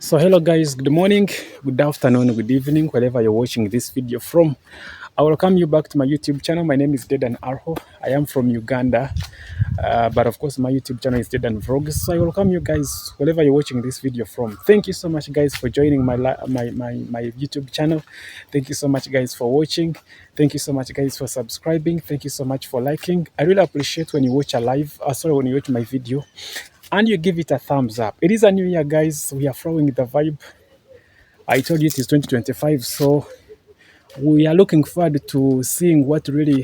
So hello guys, good morning, good afternoon, good evening, wherever you're watching this video from. I welcome you back to my YouTube channel. My name is Dedan Arho. I am from Uganda, but of course my YouTube channel is Dedan Vlogs. So I welcome you guys wherever you're watching this video from. Thank you so much guys for joining my YouTube channel. Thank you so much guys for watching. Thank you so much guys for subscribing. Thank you so much for liking. I really appreciate when you watch a live, when you watch my video and you give it a thumbs up. It is a new year, guys. We are following the vibe. I told you it is 2025, so we are looking forward to seeing what really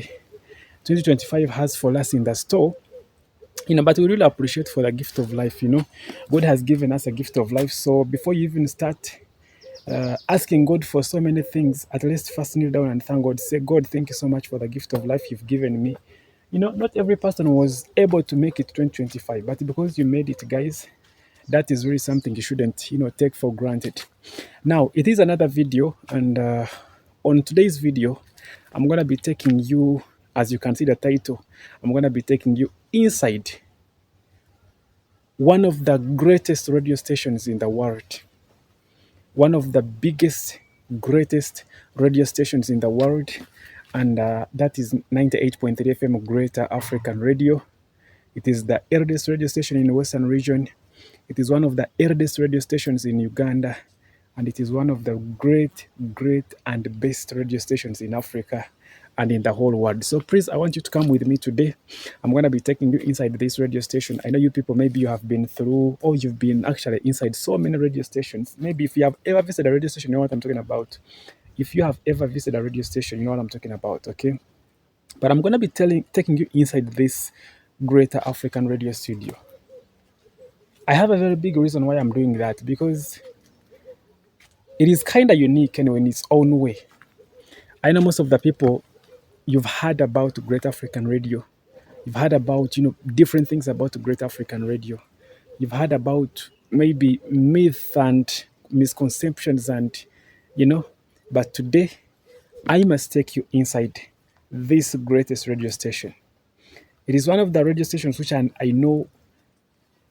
2025 has for us in the store. But we really appreciate for the gift of life. God has given us a gift of life. So before you even start asking God for so many things, at least first kneel down and thank God. Say, God, thank you so much for the gift of life you've given me. Not every person was able to make it 2025, but because you made it, guys, that is really something you shouldn't take for granted. Now it is another video, and on today's video I'm going to be taking you, as you can see the title, I'm going to be taking you inside one of the greatest radio stations in the world, one of the biggest, greatest radio stations in the world, and that is 98.3 FM Greater African Radio. It is the eldest radio station in the Western region. It is one of the eldest radio stations in Uganda, and it is one of the great, and best radio stations in Africa and in the whole world. So please, I want you to come with me today. I'm going to be taking you inside this radio station. I know you people, maybe you have been through, or you've been actually inside so many radio stations. Maybe if you have ever visited a radio station, you know what I'm talking about. If you have ever visited a radio station, you know what I'm talking about, okay? But I'm going to be taking you inside this Greater African Radio Studio. I have a very big reason why I'm doing that, because it is kind of unique anyway in its own way. I know most of the people, you've heard about Great African Radio. You've heard about, different things about Great African Radio. You've heard about maybe myth and misconceptions but today I must take you inside this greatest radio station. It is one of the radio stations which I know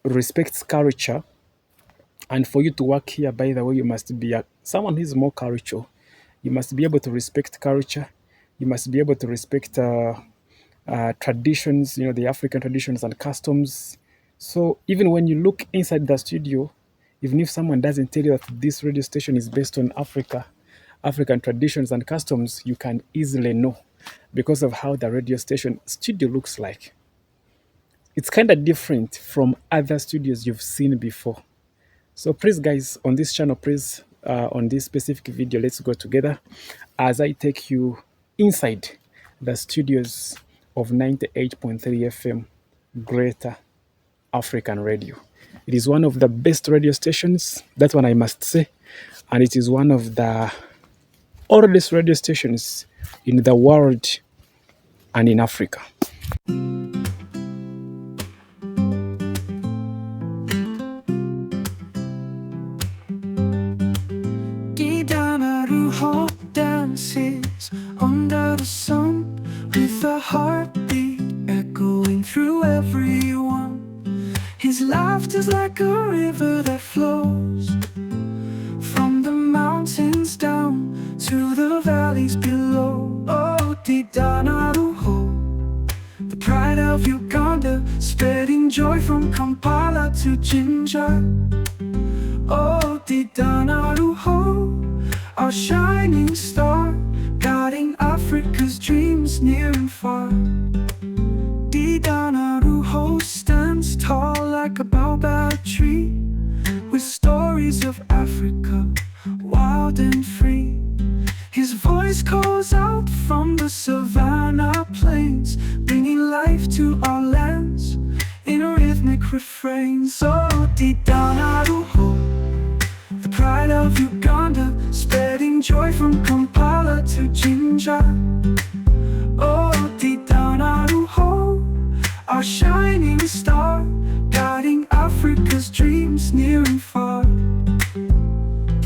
respects culture. And for you to work here, by the way, you must be someone who is more cultural. You must be able to respect culture. You must be able to respect traditions, the African traditions and customs. So even when you look inside the studio, even if someone doesn't tell you that this radio station is based on African traditions and customs, you can easily know because of how the radio station studio looks like. It's kind of different from other studios you've seen before. So please guys, on this channel, please, on this specific video, let's go together as I take you inside the studios of 98.3 FM Greater African Radio. It is one of the best radio stations, that one I must say, and it is one of the oldest radio stations in the world and in Africa. Dances under the sun with a heartbeat echoing through everyone. His laughter's like a river that flows from the mountains down to the valleys below. Oh, Didanaruho, the pride of Uganda, spreading joy from Kampala to Jinja. Oh, Didanaruho, our shining star, guiding Africa's dreams near and far. Didanaruho stands tall like a baobab tree, with stories of Africa, wild and free. His voice calls out from the savannah plains, bringing life to our lands in a rhythmic refrain. So Didanaruho, the pride of Uganda, spreading joy from Kampala to Jinja. Oh, Didanaruho, our shining star, guiding Africa's dreams near and far.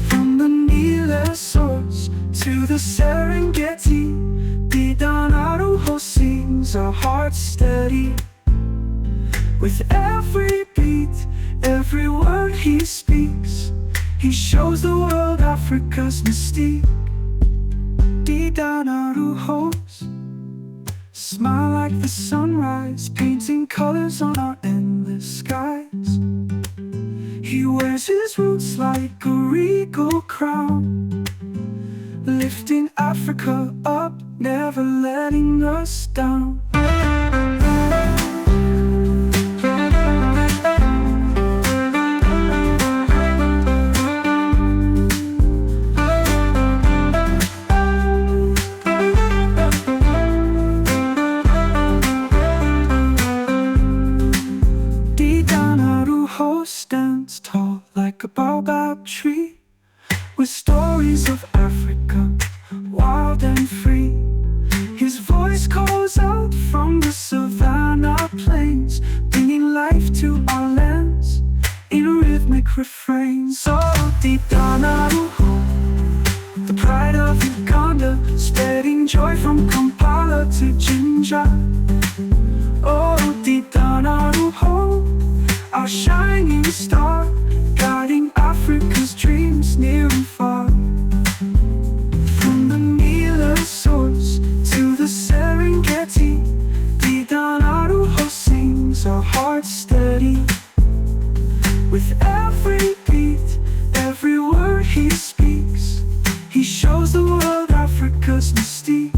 From the Nile source to the Serengeti, Didanaruho sings our hearts steady. With every beat, every word he speaks, He shows the world Africa's mystique. Didanaruhos smile like the sunrise, painting colors on our endless skies. He wears his roots like a regal crown, lifting Africa up, never letting us down. Didanaruho stands tall like a baobab tree, with stories of Africa, wild and free. His voice calls out from the savannah plains, bringing life to our lands in rhythmic refrains. Oh, Didanaruho, the pride of Uganda, spreading joy from Kampala to Jinja. Oh, Didanaruho, our shining star, guiding Africa's dreams near and far. From the Nile source to the Serengeti, Didanaruho sings our hearts steady. With every beat, every word he speaks, he shows the world Africa's mystique.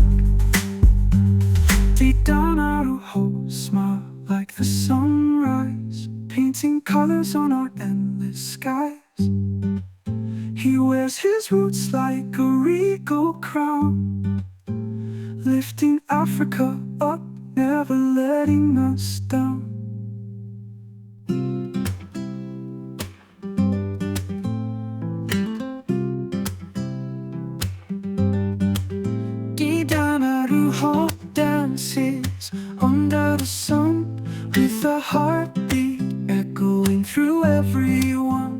Didanaruho smile like the sunrise, painting colors on our endless skies. He wears his roots like a regal crown, lifting Africa up, never letting us down. Didanaruho dances under the sun, with a heartbeat echoing through everyone.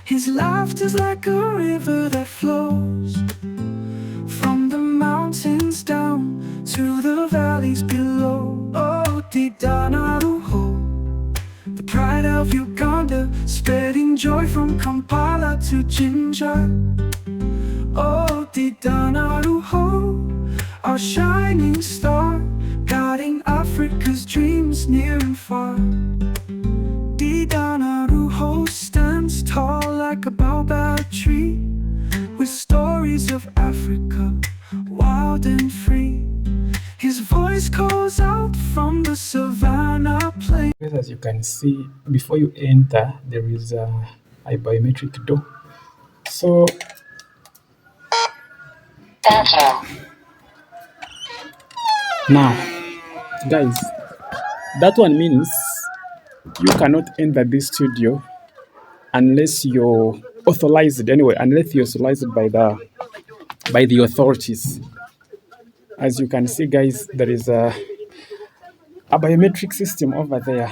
His laughter's like a river that flows from the mountains down to the valleys below. Oh, Didanaruho, the pride of Uganda, spreading joy from Kampala to Jinja. Oh, Didanaruho, our shining star, guiding Africa's dreams near and far. Didanaruho stands tall like a baobab tree, with stories of Africa, wild and free. His voice calls out from the savannah plain. As you can see, before you enter, there is a biometric door. So now, guys, that one means you cannot enter this studio unless you're authorized anyway, unless you're authorized by the authorities. As you can see, guys, there is a biometric system over there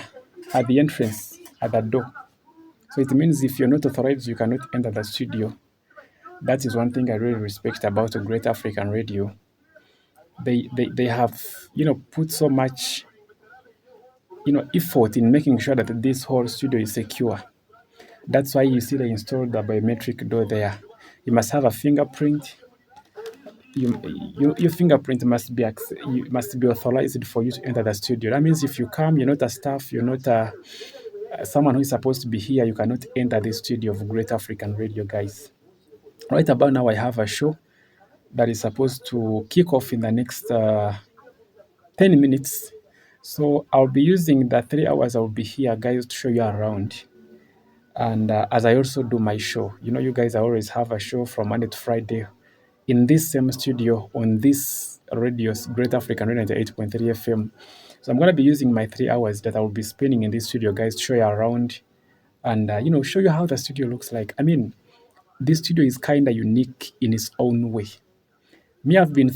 at the entrance at the door. So it means if you're not authorized, you cannot enter the studio. That is one thing I really respect about a Great African Radio. They have put so much effort in making sure that this whole studio is secure. That's why you see they installed the biometric door there. You must have a fingerprint. Your fingerprint you must be authorized for you to enter the studio. That means if you come, you're not a staff, you're not someone who is supposed to be here, you cannot enter the studio of Great African Radio, guys. Right about now, I have a show that is supposed to kick off in the next 10 minutes. So I'll be using the 3 hours I'll be here, guys, to show you around. And as I also do my show, you guys, I always have a show from Monday to Friday in this same studio on this radio, Great African Radio 98.3 FM. So I'm going to be using my 3 hours that I will be spending in this studio, guys, to show you around and, show you how the studio looks like. I mean, this studio is kind of unique in its own way. Me, I've been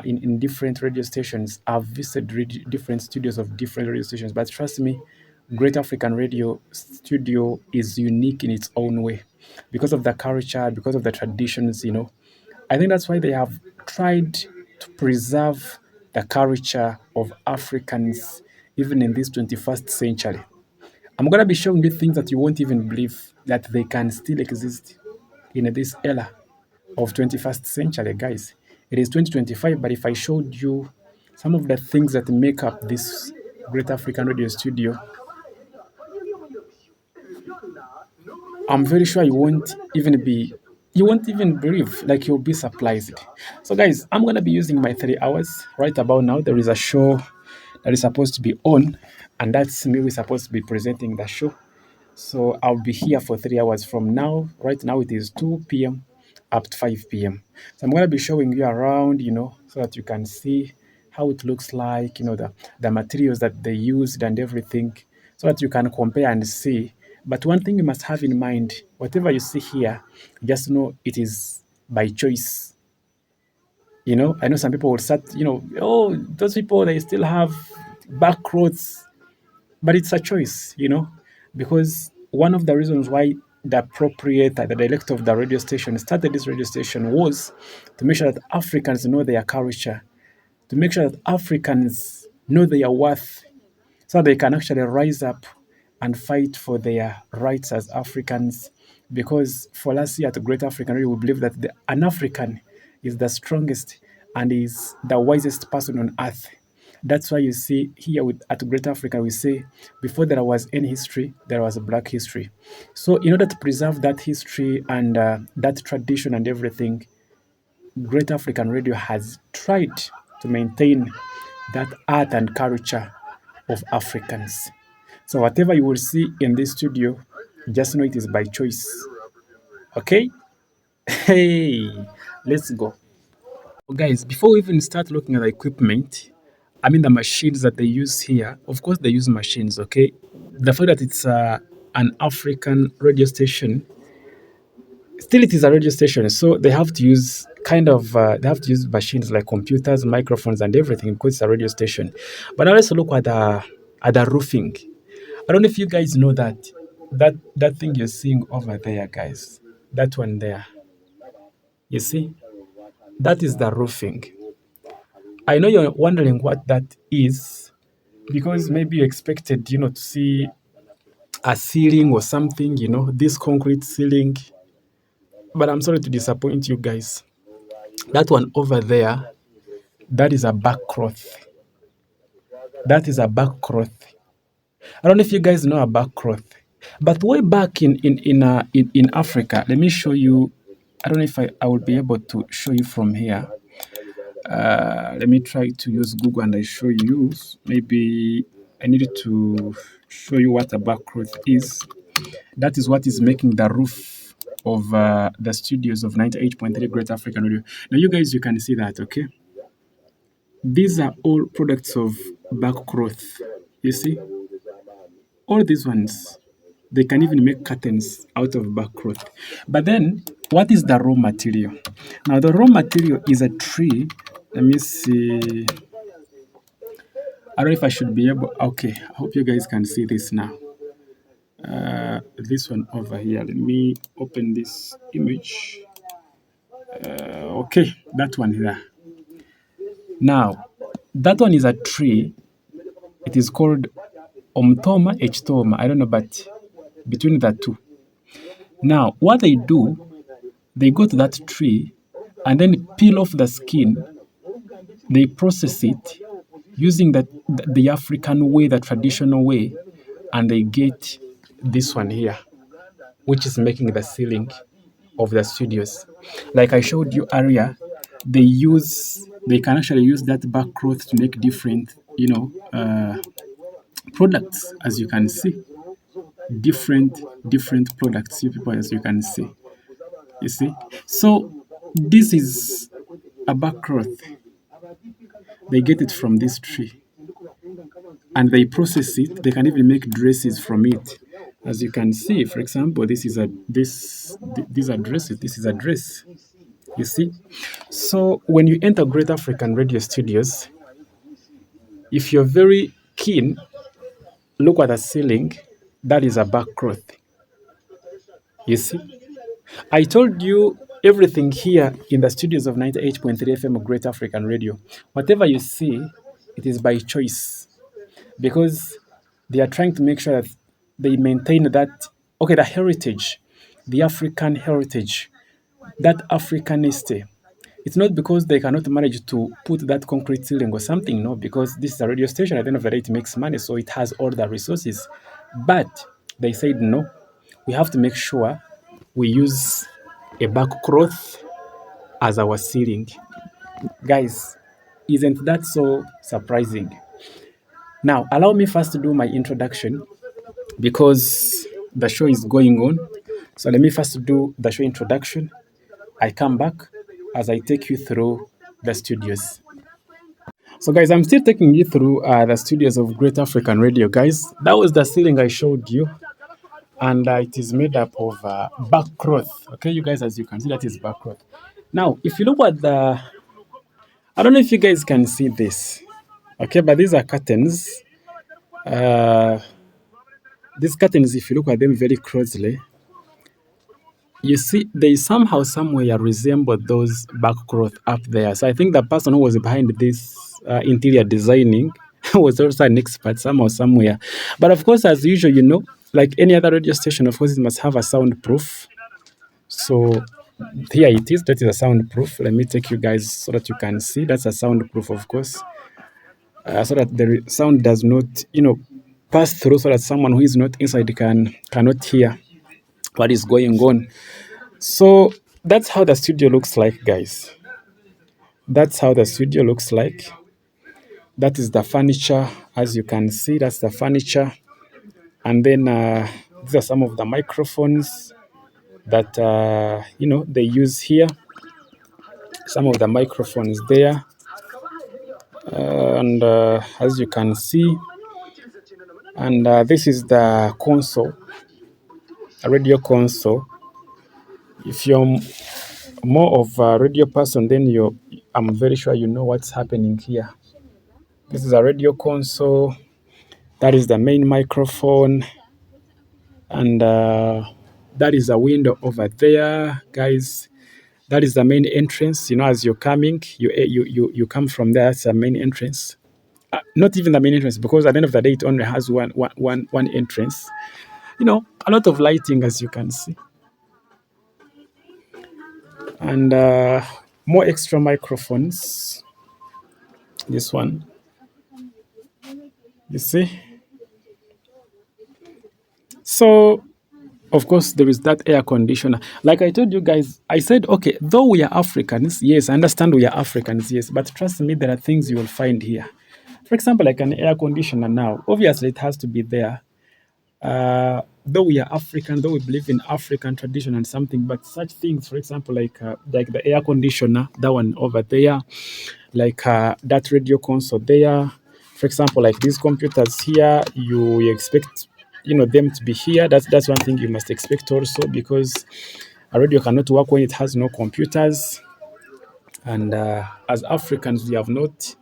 in different radio stations. I've visited different studios of different radio stations. But trust me, Great African Radio Studio is unique in its own way because of the culture, because of the traditions. I think that's why they have tried to preserve the culture of Africans even in this 21st century. I'm gonna be showing you things that you won't even believe that they can still exist in this era of 21st century, guys. It is 2025, but if I showed you some of the things that make up this Great African Radio Studio, I'm very sure you won't even believe, like you'll be surprised. So guys, I'm gonna be using my 3 hours right about now. There is a show that is supposed to be on, and that's me. We're supposed to be presenting the show. So I'll be here for 3 hours from now. Right now it is 2 p.m. up to 5 p.m. So I'm going to be showing you around, so that you can see how it looks like, the materials that they used and everything, so that you can compare and see. But one thing you must have in mind, whatever you see here, just know it is by choice. I know some people will start, oh, those people, they still have back roads, but it's a choice, because one of the reasons why the proprietor, the director of the radio station started this radio station was to make sure that Africans know their culture, to make sure that Africans know their worth, so they can actually rise up and fight for their rights as Africans. Because for us here at Great African Radio, we believe that an African is the strongest and is the wisest person on earth. That's why you see here at Great Africa, we say before there was any history, there was a black history. So, in order to preserve that history and that tradition and everything, Great African Radio has tried to maintain that art and culture of Africans. So whatever you will see in this studio, just know it is by choice. Okay? Hey, let's go. Guys, before we even start looking at the equipment, I mean the machines that they use here, of course they use machines, okay? The fact that it's an African radio station, still it is a radio station, so they have to use they have to use machines like computers, microphones, and everything because it's a radio station. But now let's look at the roofing. I don't know if you guys know that thing you're seeing over there, guys. That one there. You see? That is the roofing. I know you're wondering what that is because maybe you expected, to see a ceiling or something, this concrete ceiling. But I'm sorry to disappoint you guys. That one over there, that is a barkcloth. That is a barkcloth. I don't know if you guys know a barkcloth, but way back in Africa, let me show you. I don't know if I will be able to show you from here. Let me try to use Google and I show you. Maybe I needed to show you what a barkcloth is. That is what is making the roof of the studios of 98.3 Great African Radio. Now, you guys, you can see that, okay? These are all products of barkcloth. You see? All these ones, they can even make curtains out of barkcloth. But then, what is the raw material? Now, the raw material is a tree. Let me see. I don't know if I should be able. Okay, I hope you guys can see this now. This one over here. Let me open this image. Okay, that one here. Now, that one is a tree. It is called Omtoma Echtoma. I don't know, but between the two. Now, what they do, they go to that tree and then peel off the skin. They process it using the African way, the traditional way, and they get this one here, which is making the ceiling of the studios. Like I showed you earlier, they can actually use that barkcloth to make different, products, as you can see. Different products, you people, as you can see. You see? So this is a barkcloth. They get it from this tree and they process it. They can even make dresses from it. As you can see, for example, these are dresses. This is a dress. You see? So when you enter Great African Radio Studios, if you're very keen, look at the ceiling. That is a barkcloth. You see? I told you everything here in the studios of 98.3 FM of Great African Radio. Whatever you see, it is by choice. Because they are trying to make sure that they maintain that, okay, the heritage, the African heritage, that Africanist. It's not because they cannot manage to put that concrete ceiling or something, no, because this is a radio station. At the end of the day, it makes money, so it has all the resources. But they said no, we have to make sure we use a barkcloth as our ceiling. Guys, isn't that so surprising? Now, allow me first to do my introduction because the show is going on. So let me first do the show introduction. I come back as I take you through the studios. So, guys, I'm still taking you through the studios of Great African Radio, guys. That was the ceiling I showed you, and it is made up of barkcloth. Okay, you guys, as you can see, that is barkcloth. Now, if you look at the, I don't know if you guys can see this. Okay, but these are curtains. Uh, these curtains, if you look at them very closely, you see they somehow somewhere resemble those backcloth up there. So I think the person who was behind this interior designing was also an expert somehow somewhere. But of course, as usual, like any other radio station, of course, it must have a soundproof. So here it is. That is a soundproof. Let me take you guys so that you can see. That's a soundproof, of course, so that the sound does not, pass through, so that someone who is not inside cannot hear what is going on. So that's how the studio looks like, guys. That's how the studio looks like. That is the furniture, as you can see. That's the furniture, and then these are some of the microphones that they use here. Some of the microphones there, and as you can see, and this is the console, a radio console. If you're more of a radio person, then I'm very sure you know what's happening here. This is a radio console. That is the main microphone, and that is a window over there, guys. That is the main entrance. As you're coming, you come from there. That's the main entrance. Not even the main entrance, because at the end of the day, it only has one entrance. A lot of lighting, as you can see, and more extra microphones. This one, you see. So, of course, there is that air conditioner. Like I told you guys, I said, okay, though we are Africans, yes, I understand we are Africans, yes, but trust me, there are things you will find here. For example, like an air conditioner now, obviously it has to be there. Though we are African, though we believe in African tradition and something, but such things, for example, like the air conditioner, that one over there, like that radio console there. For example, like these computers here, you expect them to be here. That's one thing you must expect also, because a radio cannot work when it has no computers. And as Africans, we have not,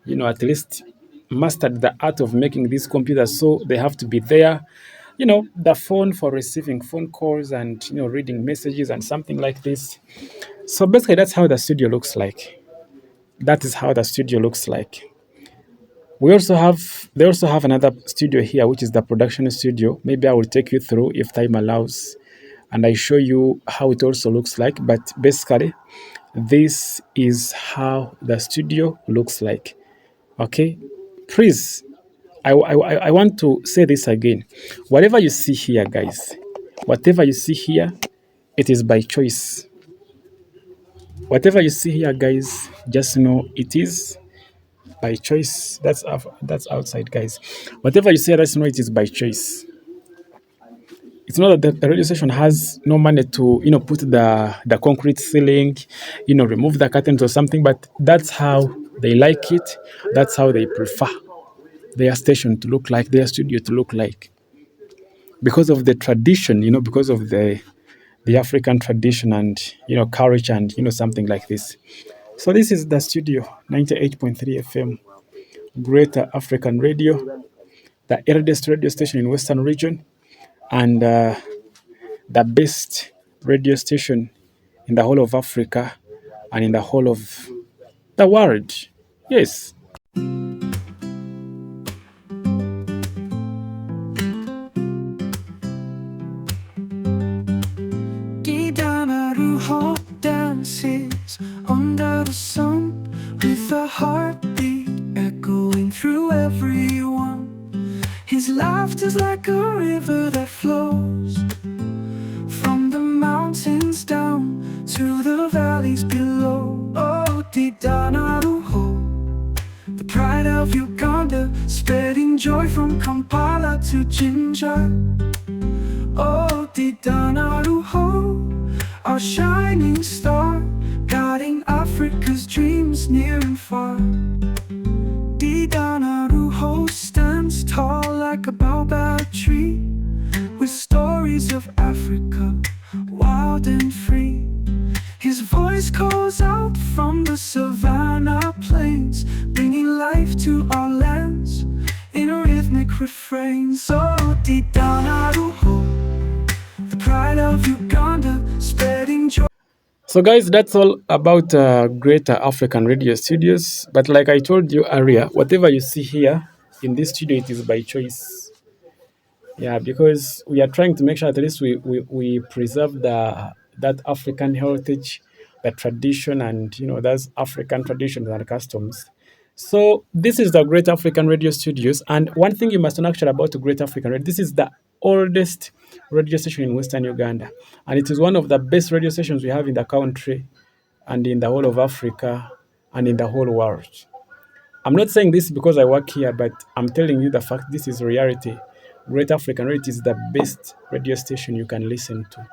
at least mastered the art of making these computers, so they have to be there. The phone for receiving phone calls and reading messages and something like this. So basically, that's how the studio looks like. That is how the studio looks like. They also have another studio here, which is the production studio. Maybe I will take you through if time allows, and I show you how it also looks like. But basically, this is how the studio looks like. Okay, please, I want to say this again. Whatever you see here, guys, whatever you see here, it is by choice. Whatever you see here, guys, just know it is by choice. That's outside, guys. Whatever you see, just know it is by choice. It's not that the radio station has no money to put the concrete ceiling, remove the curtains or something, but that's how they like it. That's how they prefer their station to look like, their studio to look like, because of the tradition, because of the African tradition and culture and something like this. So this is the studio, 98.3 FM, Greater African Radio, the eldest radio station in Western region, and the best radio station in the whole of Africa and in the whole of the world. Yes. is like a river that flows from the mountains down to the valleys below. Oh, Didanaruho, the pride of Uganda, spreading joy from Kampala to Jinja. Oh, Didanaruho, our shining star, guiding Africa's dreams near and far. Didanaruho stands tall like a baobab tree, with stories of Africa, wild and free. His voice calls out from the savannah plains, bringing life to our lands in rhythmic refrains. Oh, Didanaruho, the pride of Uganda, spreading joy. So guys, that's all about Greater African Radio Studios. But like I told you earlier, whatever you see here in this studio, it is by choice. Yeah, because we are trying to make sure at least we preserve that African heritage, the tradition, and that's African traditions and customs. So this is the Great African Radio Studios, and one thing you must know actually about the Great African Radio, this is the oldest radio station in Western Uganda, and it is one of the best radio stations we have in the country, and in the whole of Africa, and in the whole world. I'm not saying this because I work here, but I'm telling you the fact this is reality. Great African Radio is the best radio station you can listen to.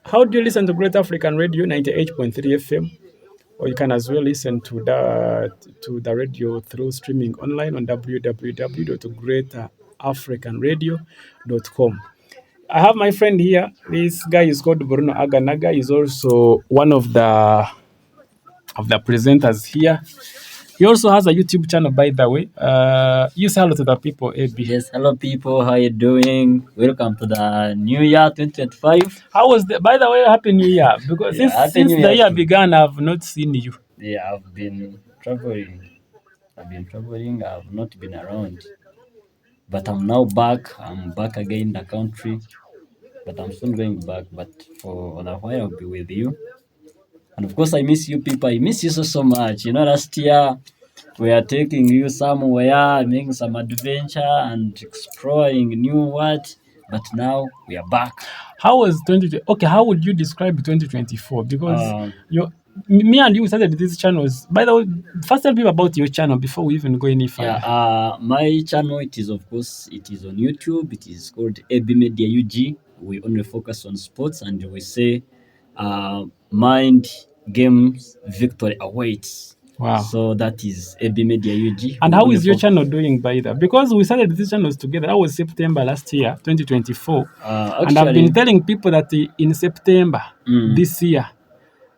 How do you listen to Great African Radio? 98.3 FM. Or you can as well listen to the radio through streaming online on www.greaterafricanradio.com. I have my friend here. This guy is called Bruno Aganaga. He's also one of the presenters here. He also has a YouTube channel, by the way. You say hello to the people, AB. Yes, hello people, how you doing? Welcome to the New Year 2025. How was by the way, Happy New Year? Because since the year began, I've not seen you. Yeah, I've been traveling. I've not been around. But I'm now back. I'm back again in the country. But I'm soon going back. But for a while, I'll be with you. And of course, I miss you people. I miss you so much. Last year, we are taking you somewhere, making some adventure and exploring new what. But now we are back. How was 2020? Okay, how would you describe 2024? Because me and you started these channels. By the way, first tell people about your channel before we even go any further. Yeah, my channel, it is on YouTube. It is called AB Media UG. We only focus on sports, and we say, mind games victory awaits. Wow. So that is AB Media UG. And how is your channel doing by that? Because we started these channels together. That was September last year, 2024. And I've been telling people that in September this year,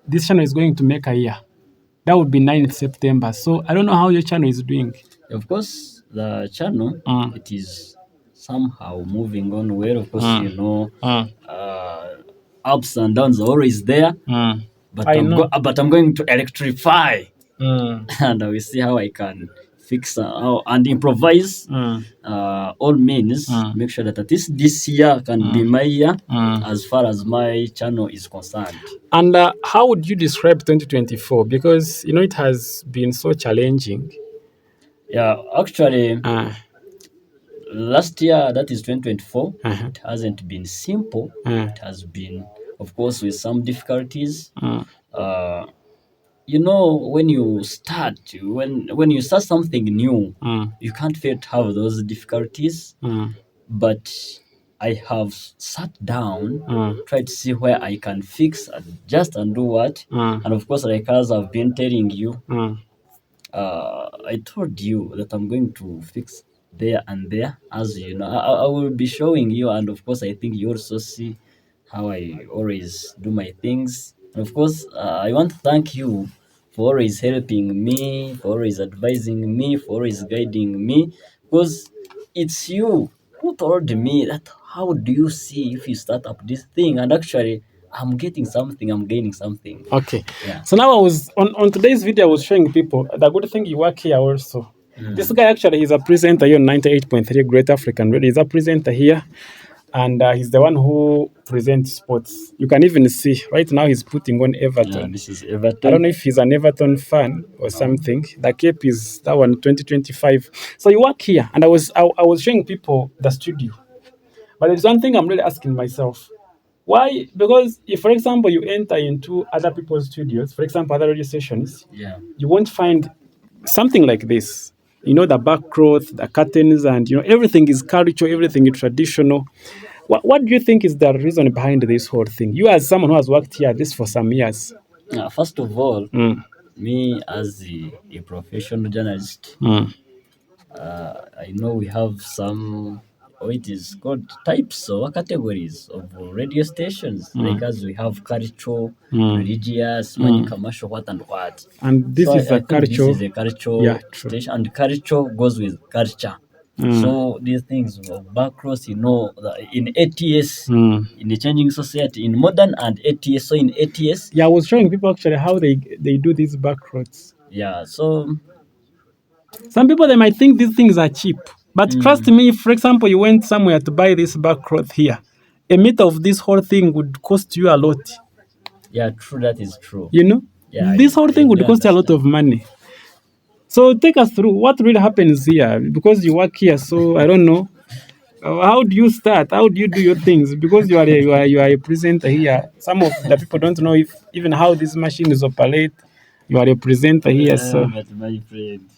this channel is going to make a year. That would be 9th September. So I don't know how your channel is doing. Of course, the channel, it is somehow moving on well. Of course, ups and downs are always there. But I'm going to electrify. And I will see how I can fix and improvise all means. Make sure that at least this year can be my year as far as my channel is concerned. And how would you describe 2024? Because it has been so challenging. Yeah, actually, last year, that is 2024, it hasn't been simple. It has been, of course, with some difficulties. When you start something new, you can't fail to have those difficulties. But I have sat down, tried to see where I can fix, adjust, and do what. And of course, like as I've been telling you, I told you that I'm going to fix there and there. As you know, I will be showing you, and of course, I think you also see how I always do my things. And of course, I want to thank you for always helping me, for always advising me, for always guiding me, because it's you who told me that how do you see if you start up this thing, and actually I'm getting something, I'm gaining something. Okay. Yeah. So now I was on today's video, I was showing people the good thing you work here also. This guy actually, he's a presenter here on 98.3 Great African Radio. He's a presenter here. and he's the one who presents sports. You can even see right now he's putting on Everton. This is Everton. I don't know if he's an Everton fan or something. The cape is that one 2025. So you work here, and I was showing people the studio, but there's one thing I'm really asking myself. Why? Because if, for example, you enter into other people's studios, for example, other radio stations, you won't find something like this. You know, the barkcloth, the curtains, and everything is cultural, everything is traditional. What do you think is the reason behind this whole thing? You, as someone who has worked here at least for some years. First of all, me as a professional journalist, I know we have some, it is called types or categories of radio stations. Like as we have cultural, religious, commercial, what and what. And this is I a think cultural. This is a cultural station, and culture goes with culture. So these things of barkcloth, in ATS, in the changing society, in modern and ATS. So in ATS, I was showing people actually how they do these barkcloths. So some people, they might think these things are cheap, but trust me, if, for example, you went somewhere to buy this barkcloth here, a meter of this whole thing would cost you a lot. Yeah, true. That is true. This whole thing would cost a lot of money. So take us through what really happens here, because you work here. So I don't know, how do you start? How do you do your things? Because you are a presenter here. Some of the people don't know if even how this machine is operate. You are a presenter here, so. But my friend.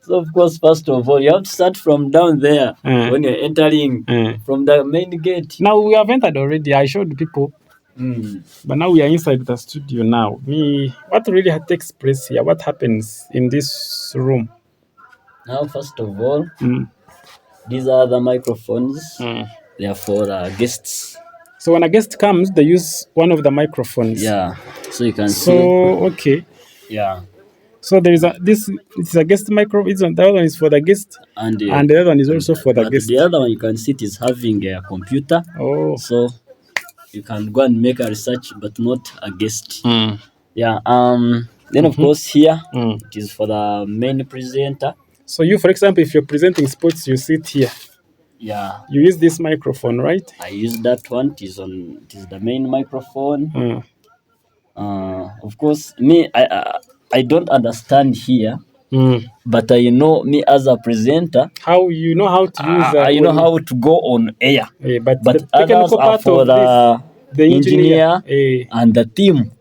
So of course, first of all, you have to start from down there when you're entering from the main gate. Now we have entered already. I showed people. But now we are inside the studio now. What really takes place here? What happens in this room? Now, first of all, these are the microphones. They are for guests. So when a guest comes, they use one of the microphones. Yeah. So you can see. So okay. Yeah. So there is it's a guest microphone. The other one is for the guest, and the other one is also for the guest. The other one you can see it is having a computer. Oh. So you can go and make a research, but not a guest. Yeah. Then of course here it is for the main presenter. So you, for example, if you're presenting sports, you sit here. Yeah. You use this microphone, right? I use that one. It is the main microphone. Of course, me, I don't understand here. But I know me as a presenter. How you know how to use that? I know how to go on air. But the others are for the engineer and the team.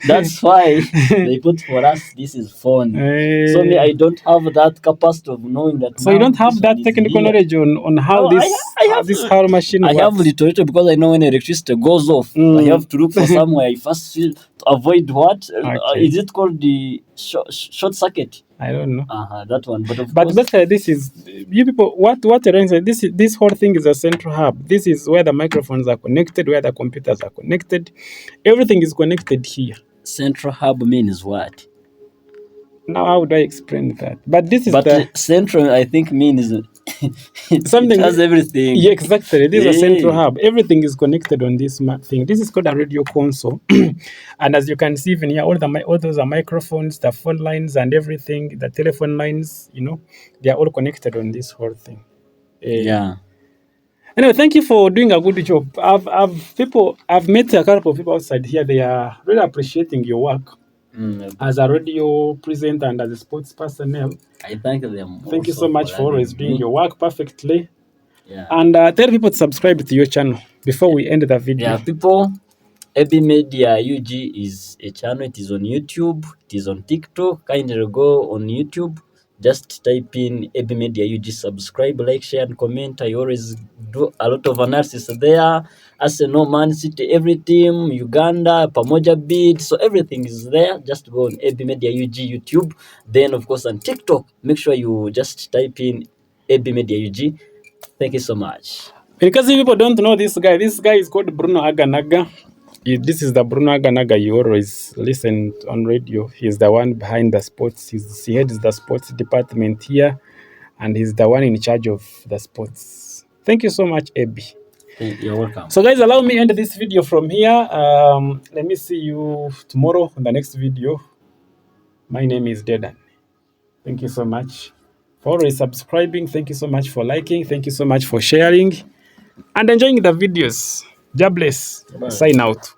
That's why they put for us this is phone. So me, I don't have that capacity of knowing that. So you don't have that technical knowledge on how this whole machine works. I have little because I know when electricity goes off, I have to look for somewhere. I first to avoid what is it called, the short circuit? I don't know. That one. But basically, this is you people. What this whole thing is a central hub. This is where the microphones are connected, where the computers are connected. Everything is connected here. Central hub means what? Now, how would I explain that? But this is the central. I think means something. It has everything. Yeah, exactly. This is a central hub. Everything is connected on this thing. This is called a radio console, and as you can see, even here, all those are microphones, the phone lines, and everything. The telephone lines, they are all connected on this whole thing. Yeah. Anyway, thank you for doing a good job. I've met a couple of people outside here. They are really appreciating your work. As a radio presenter and as a sports personnel. I thank them. Thank you so much for always doing your work perfectly. Yeah. And tell people to subscribe to your channel before we end the video. Yeah, people, AB Media UG is a channel. It is on YouTube. It is on TikTok. Kindly go on YouTube. Just type in AB Media UG, subscribe, like, share, and comment. I always do a lot of analysis there. Arsenal, Man City, every team, Uganda, Pamoja Beat. So everything is there. Just go on AB Media UG YouTube. Then, of course, on TikTok, make sure you just type in AB Media UG. Thank you so much. Because if people don't know this guy is called Bruno Aganaga. This is the Bruno Aganaga you always listen on radio. He's the one behind the sports. He heads the sports department here, and he's the one in charge of the sports. Thank you so much, Abby. You're welcome. So guys, allow me to end this video from here. Let me see you tomorrow on the next video. My name is Dedan. Thank you so much. for always subscribing. Thank you so much for liking. Thank you so much for sharing and enjoying the videos. God bless. Sign out.